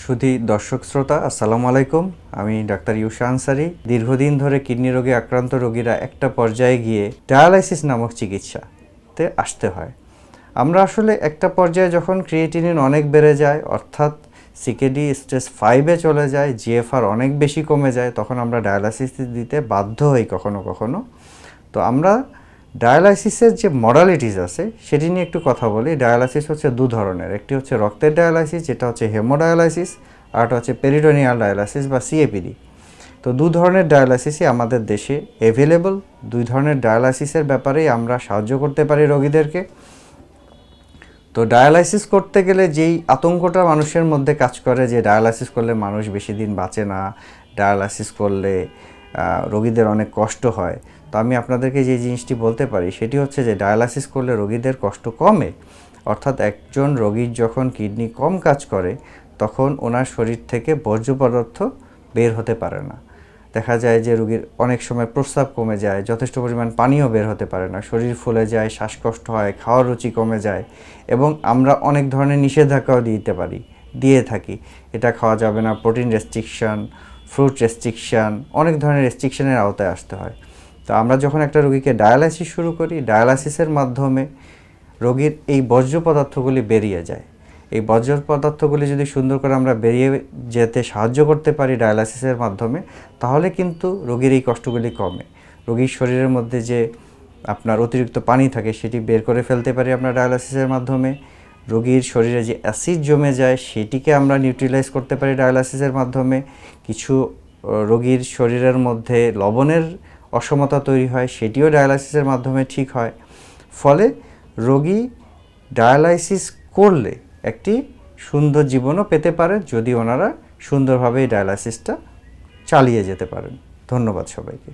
সুধী দর্শক শ্রোতা, আসসালামু আলাইকুম। আমি ডাক্তার ইউসা আনসারি। দীর্ঘদিন ধরে কিডনি রোগে আক্রান্ত রোগীরা একটা পর্যায়ে গিয়ে ডায়ালাইসিস নামক চিকিৎসাতে আসতে হয়। আমরা আসলে একটা পর্যায়ে যখন ক্রিয়েটিনিন অনেক বেড়ে যায়, অর্থাৎ সিকেডি স্টেজ 5-এ চলে যায়, জিএফআর অনেক বেশি কমে যায়, তখন আমরা ডায়ালাইসিস দিতে বাধ্য হই কখনো কখনো। তো আমরা ডায়ালাইসিসের যে মডালিটিস আছে সেটি নিয়ে একটু কথা বলি। ডায়ালাইসিস হচ্ছে দু ধরনের, একটি হচ্ছে রক্তের ডায়ালাইসিস যেটা হচ্ছে হেমোডায়ালাইসিস, আর একটা হচ্ছে পেরিটোনিয়াল ডায়ালাইসিস বা সিএপিডি। তো দু ধরনের ডায়ালাইসিসই আমাদের দেশে অ্যাভেলেবল। দুই ধরনের ডায়ালাইসিসের ব্যাপারেই আমরা সাহায্য করতে পারি রোগীদেরকে। তো ডায়ালাইসিস করতে গেলে যেই আতঙ্কটা মানুষের মধ্যে কাজ করে যে ডায়ালাইসিস করলে মানুষ বেশি দিন বাঁচে না, ডায়ালাইসিস করলে রোগীদের অনেক কষ্ট হয়, তো আমি আপনাদেরকে যে জিনিসটি বলতে পারি সেটি হচ্ছে যে ডায়ালাইসিস করলে রোগীদের কষ্ট কমে। অর্থাৎ একজন রোগীর যখন কিডনি কম কাজ করে তখন ওনার শরীর থেকে বর্জ্য পদার্থ বের হতে পারে না। দেখা যায় যে রোগীর অনেক সময় প্রস্রাব কমে যায়, যথেষ্ট পরিমাণ পানিও বের হতে পারে না, শরীর ফুলে যায়, শ্বাসকষ্ট হয়, খাওয়ার রুচি কমে যায় এবং আমরা অনেক ধরনের নিষেধাজ্ঞাও দিয়ে থাকি। এটা খাওয়া যাবে না, প্রোটিন রেস্ট্রিকশন, ফ্রুট রেস্ট্রিকশন, অনেক ধরনের রেস্ট্রিকশনের আওতায় আসতে হয়। তো আমরা যখন একটা রোগীকে ডায়ালাইসিস শুরু করি, ডায়ালাইসিসের মাধ্যমে রোগীর এই বর্জ্য পদার্থগুলি বেরিয়ে যায়। এই বর্জ্য পদার্থগুলি যদি সুন্দর করে আমরা বেরিয়ে যেতে সাহায্য করতে পারি ডায়ালাইসিসের মাধ্যমে, তাহলে কিন্তু রোগীর এই কষ্টগুলি কমে। রোগীর শরীরের মধ্যে যে আপনার অতিরিক্ত পানি থাকে সেটি বের করে ফেলতে পারি আমরা ডায়ালাইসিসের মাধ্যমে। রোগীর শরীরে যে অ্যাসিড জমে যায় সেটিকে আমরা নিউট্রিলাইজ করতে পারি ডায়ালাইসিসের মাধ্যমে। কিছু রোগীর শরীরের মধ্যে লবণের অসমতা তৈরি হয়, সেটিও ডায়ালাইসিসের মাধ্যমে ঠিক হয়। ফলে রোগী ডায়ালাইসিস করলে একটি সুন্দর জীবনও পেতে পারে যদি ওনারা সুন্দরভাবে এই ডায়ালাইসিসটা চালিয়ে যেতে পারেন। ধন্যবাদ সবাইকে।